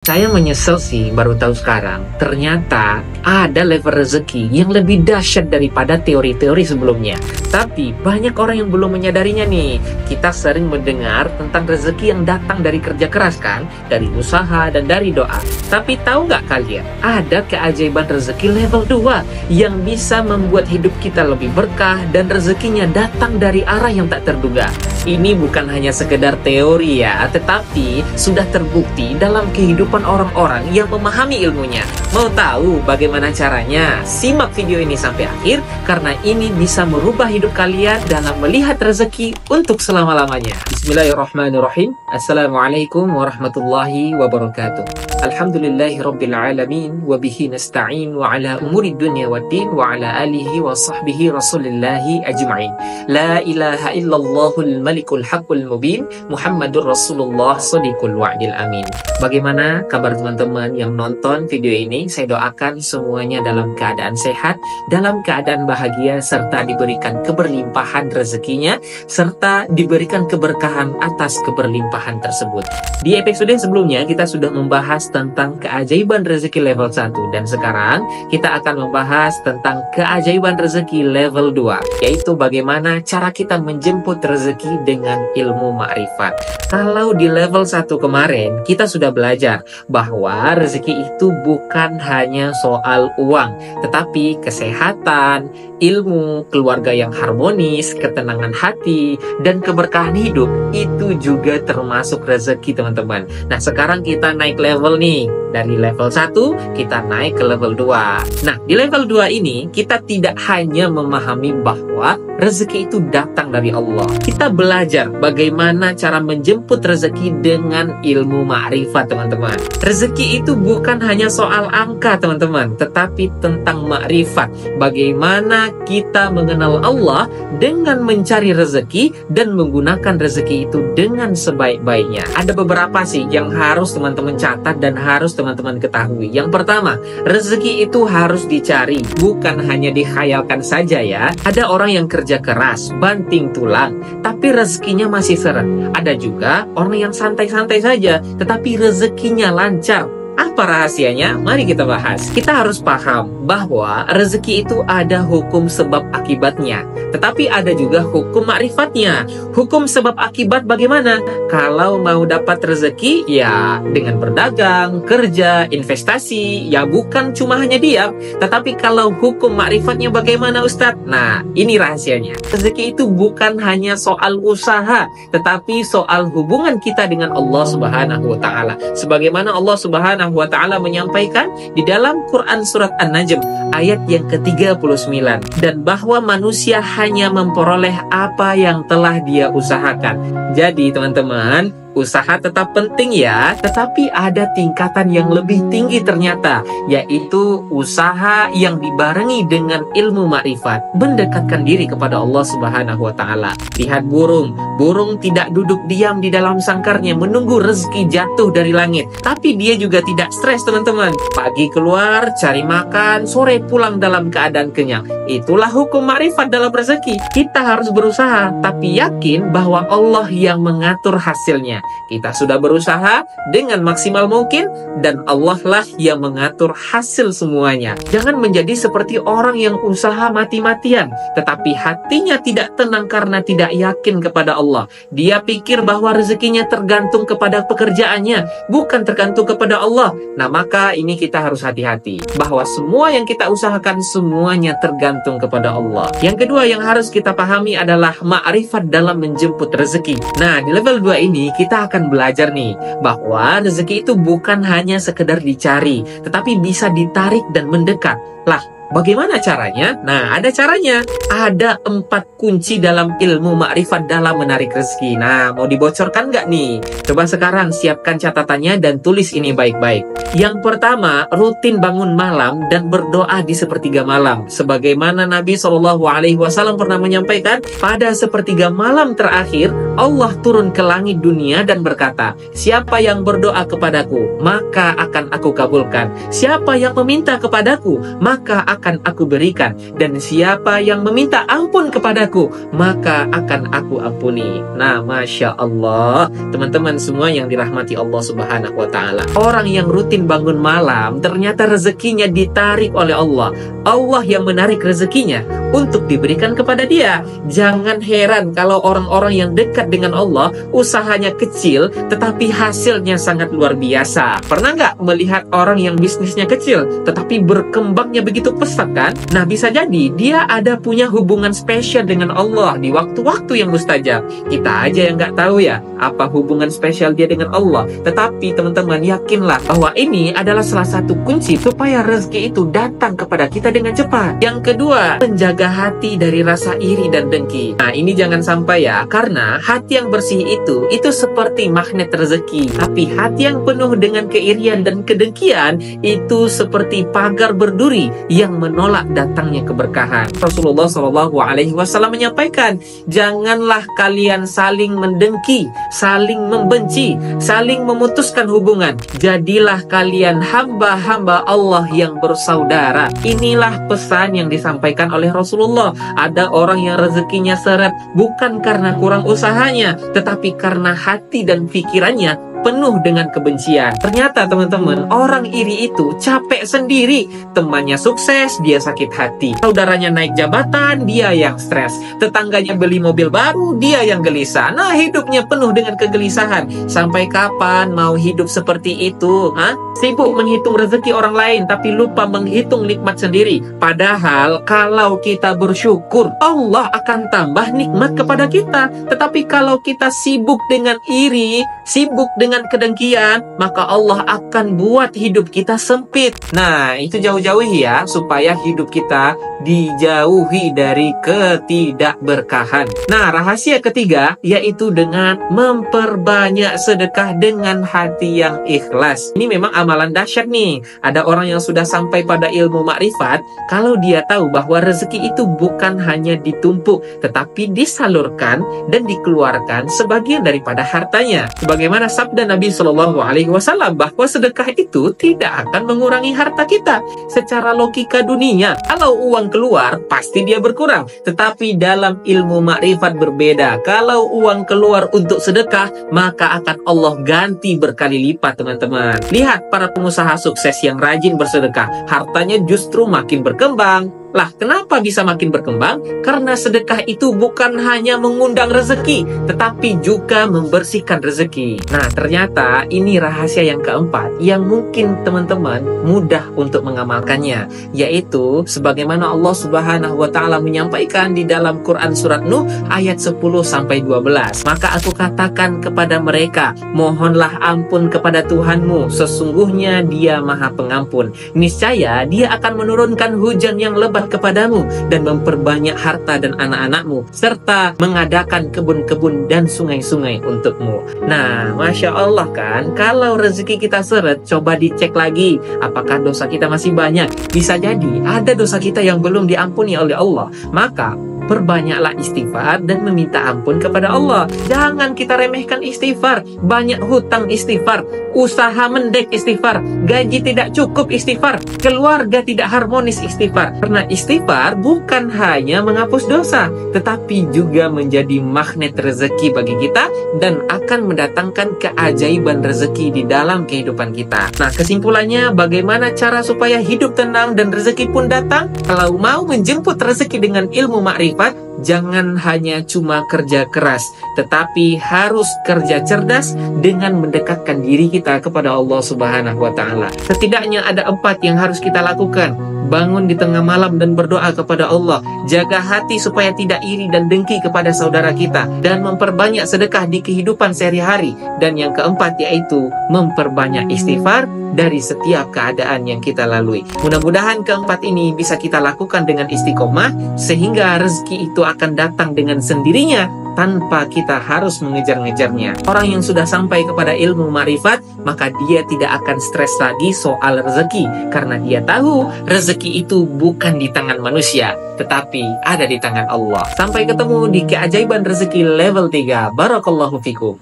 Saya menyesal sih baru tahu sekarang, ternyata ada level rezeki yang lebih dahsyat daripada teori-teori sebelumnya. Tapi banyak orang yang belum menyadarinya nih. Kita sering mendengar tentang rezeki yang datang dari kerja keras kan, dari usaha dan dari doa. Tapi tahu nggak kalian, ada keajaiban rezeki level 2 yang bisa membuat hidup kita lebih berkah dan rezekinya datang dari arah yang tak terduga. Ini bukan hanya sekedar teori ya, tetapi sudah terbukti dalam kehidupan orang-orang yang memahami ilmunya. Mau tahu bagaimana caranya? Simak video ini sampai akhir, karena ini bisa merubah hidup kalian dalam melihat rezeki untuk selama-lamanya. Bismillahirrahmanirrahim. Assalamualaikum warahmatullahi wabarakatuh. Alhamdulillahirrabbilalamin. Wabihi nasta'in wa ala umuri dunya waddin wa ala alihi wa sahbihi rasulillahi ajma'in. La ilaha illallahul malikul haqqul mubin. Muhammadur Rasulullah sadiqul wa'dil amin. Bagaimana kabar teman-teman yang nonton video ini? Saya doakan semuanya dalam keadaan sehat, dalam keadaan bahagia, serta diberikan keberlimpahan rezekinya, serta diberikan keberkahan atas keberlimpahan tersebut. Di episode sebelumnya kita sudah membahas tentang keajaiban rezeki level 1, dan sekarang kita akan membahas tentang keajaiban rezeki level 2, yaitu bagaimana cara kita menjemput rezeki dengan ilmu ma'rifat. Kalau di level 1 kemarin kita sudah belajar bahwa rezeki itu bukan hanya soal uang, tetapi kesehatan, ilmu, keluarga yang harmonis, ketenangan hati, dan keberkahan hidup itu juga termasuk rezeki teman-teman. Nah, sekarang kita naik level nih. Dari level 1 kita naik ke level 2. Nah, di level 2 ini kita tidak hanya memahami bahwa rezeki itu datang dari Allah. Kita belajar bagaimana cara menjemput rezeki dengan ilmu ma'rifat teman-teman. Rezeki itu bukan hanya soal angka teman-teman, tetapi tentang ma'rifat. Bagaimana kita mengenal Allah dengan mencari rezeki dan menggunakan rezeki itu dengan sebaik-baiknya. Ada beberapa sih yang harus teman-teman catat dan harus teman-teman ketahui. Yang pertama, rezeki itu harus dicari, bukan hanya dikhayalkan saja ya. Ada orang yang kerja keras, banting tulang, tapi rezekinya masih seret. Ada juga orang yang santai-santai saja, tetapi rezekinya lancar. Apa rahasianya? Mari kita bahas. Kita harus paham bahwa rezeki itu ada hukum sebab akibatnya, tetapi ada juga hukum ma'rifatnya. Hukum sebab akibat bagaimana? Kalau mau dapat rezeki, ya dengan berdagang, kerja, investasi, ya bukan cuma hanya diam. Tetapi kalau hukum ma'rifatnya bagaimana Ustadz? Nah, ini rahasianya. Rezeki itu bukan hanya soal usaha, tetapi soal hubungan kita dengan Allah Subhanahu wa Ta'ala. Sebagaimana Allah Subhanahu wa Ta'ala menyampaikan di dalam Quran surat An-Najm ayat yang ke-39, dan bahwa manusia hanya memperoleh apa yang telah dia usahakan. Jadi teman-teman, usaha tetap penting ya, tetapi ada tingkatan yang lebih tinggi ternyata, yaitu usaha yang dibarengi dengan ilmu ma'rifat, mendekatkan diri kepada Allah Subhanahu wa Ta'ala. Lihat burung, burung tidak duduk diam di dalam sangkarnya menunggu rezeki jatuh dari langit, tapi dia juga tidak stres teman-teman. Pagi keluar cari makan, sore pulang dalam keadaan kenyang. Itulah hukum ma'rifat dalam rezeki. Kita harus berusaha, tapi yakin bahwa Allah yang mengatur hasilnya. Kita sudah berusaha dengan maksimal mungkin, dan Allah lah yang mengatur hasil semuanya. Jangan menjadi seperti orang yang usaha mati-matian, tetapi hatinya tidak tenang karena tidak yakin kepada Allah. Dia pikir bahwa rezekinya tergantung kepada pekerjaannya, bukan tergantung kepada Allah. Nah, maka ini kita harus hati-hati bahwa semua yang kita usahakan semuanya tergantung kepada Allah. Yang kedua yang harus kita pahami adalah ma'rifat dalam menjemput rezeki. Nah, di level 2 ini kita akan belajar nih bahwa rezeki itu bukan hanya sekedar dicari, tetapi bisa ditarik dan mendekat. Lah, bagaimana caranya? Nah, ada caranya. Ada 4 kunci dalam ilmu ma'rifat dalam menarik rezeki. Nah, mau dibocorkan nggak nih? Coba sekarang siapkan catatannya dan tulis ini baik-baik. Yang pertama, rutin bangun malam dan berdoa di sepertiga malam. Sebagaimana Nabi SAW pernah menyampaikan, pada sepertiga malam terakhir, Allah turun ke langit dunia dan berkata, siapa yang berdoa kepadaku, maka akan aku kabulkan. Siapa yang meminta kepadaku, maka akan aku berikan, dan siapa yang meminta ampun kepadaku, maka akan aku ampuni. Nah, Masya Allah, teman-teman semua yang dirahmati Allah Subhanahu wa Ta'ala, orang yang rutin bangun malam ternyata rezekinya ditarik oleh Allah. Allah yang menarik rezekinya untuk diberikan kepada dia. Jangan heran kalau orang-orang yang dekat dengan Allah usahanya kecil tetapi hasilnya sangat luar biasa. Pernah nggak melihat orang yang bisnisnya kecil tetapi berkembangnya begitu pesat kan? Nah, bisa jadi dia ada punya hubungan spesial dengan Allah di waktu-waktu yang mustajab. Kita aja yang nggak tahu ya apa hubungan spesial dia dengan Allah. Tetapi teman-teman, yakinlah bahwa ini adalah salah satu kunci supaya rezeki itu datang kepada kita dengan cepat. Yang kedua, menjaga hati dari rasa iri dan dengki. Nah, ini jangan sampai ya, karena hati yang bersih itu seperti magnet rezeki. Tapi hati yang penuh dengan keirian dan kedengkian itu seperti pagar berduri yang menolak datangnya keberkahan. Rasulullah SAW menyampaikan, janganlah kalian saling mendengki, saling membenci, saling memutuskan hubungan. Jadilah kalian hamba-hamba Allah yang bersaudara. Inilah pesan yang disampaikan oleh Rasulullah. Ada orang yang rezekinya seret bukan karena kurang usahanya, tetapi karena hati dan pikirannya penuh dengan kebencian. Ternyata teman-teman, orang iri itu capek sendiri. Temannya sukses, dia sakit hati. Saudaranya naik jabatan, dia yang stres. Tetangganya beli mobil baru, dia yang gelisah. Nah, hidupnya penuh dengan kegelisahan. Sampai kapan mau hidup seperti itu? Sibuk menghitung rezeki orang lain, tapi lupa menghitung nikmat sendiri. Padahal kalau kita bersyukur, Allah akan tambah nikmat kepada kita. Tetapi kalau kita sibuk dengan iri, sibuk dengan kedengkian, maka Allah akan buat hidup kita sempit. Nah, itu jauh-jauhi ya, supaya hidup kita dijauhi dari ketidakberkahan. Nah, rahasia ketiga yaitu dengan memperbanyak sedekah dengan hati yang ikhlas. Ini memang amalan dahsyat nih. Ada orang yang sudah sampai pada ilmu makrifat, kalau dia tahu bahwa rezeki itu bukan hanya ditumpuk, tetapi disalurkan dan dikeluarkan sebagian daripada hartanya. Sebagaimana sabda Nabi Shallallahu Alaihi Wasallam bahwa sedekah itu tidak akan mengurangi harta kita. Secara logika dunia, kalau uang keluar pasti dia berkurang. Tetapi dalam ilmu makrifat berbeda. Kalau uang keluar untuk sedekah, maka akan Allah ganti berkali lipat, teman-teman. Lihat para pengusaha sukses yang rajin bersedekah, hartanya justru makin berkembang. Lah, kenapa bisa makin berkembang? Karena sedekah itu bukan hanya mengundang rezeki, tetapi juga membersihkan rezeki. Nah, ternyata ini rahasia yang keempat yang mungkin teman-teman mudah untuk mengamalkannya, yaitu sebagaimana Allah Subhanahu wa Ta'ala menyampaikan di dalam Quran surat Nuh ayat 10-12. Maka aku katakan kepada mereka, mohonlah ampun kepada Tuhanmu, sesungguhnya Dia Maha Pengampun. Niscaya Dia akan menurunkan hujan yang lebat kepadamu dan memperbanyak harta dan anak-anakmu, serta mengadakan kebun-kebun dan sungai-sungai untukmu. Nah, Masya Allah kan, kalau rezeki kita seret, coba dicek lagi apakah dosa kita masih banyak. Bisa jadi ada dosa kita yang belum diampuni oleh Allah. Maka perbanyaklah istighfar dan meminta ampun kepada Allah. Jangan kita remehkan istighfar. Banyak hutang istighfar, usaha mendek istighfar, gaji tidak cukup istighfar, keluarga tidak harmonis istighfar. Karena istighfar bukan hanya menghapus dosa, tetapi juga menjadi magnet rezeki bagi kita dan akan mendatangkan keajaiban rezeki di dalam kehidupan kita. Nah, kesimpulannya, bagaimana cara supaya hidup tenang dan rezeki pun datang? Kalau mau menjemput rezeki dengan ilmu makrifat, jangan hanya cuma kerja keras, tetapi harus kerja cerdas dengan mendekatkan diri kita kepada Allah Subhanahu wa Ta'ala. Setidaknya ada 4 yang harus kita lakukan. Bangun di tengah malam dan berdoa kepada Allah. Jaga hati supaya tidak iri dan dengki kepada saudara kita, dan memperbanyak sedekah di kehidupan sehari-hari. Dan yang keempat yaitu memperbanyak istighfar dari setiap keadaan yang kita lalui. Mudah-mudahan keempat ini bisa kita lakukan dengan istiqomah, sehingga rezeki itu akan datang dengan sendirinya tanpa kita harus mengejar-ngejarnya. Orang yang sudah sampai kepada ilmu marifat, maka dia tidak akan stres lagi soal rezeki, karena dia tahu rezeki itu bukan di tangan manusia, tetapi ada di tangan Allah. Sampai ketemu di keajaiban rezeki level 3. Barakallahu fikum.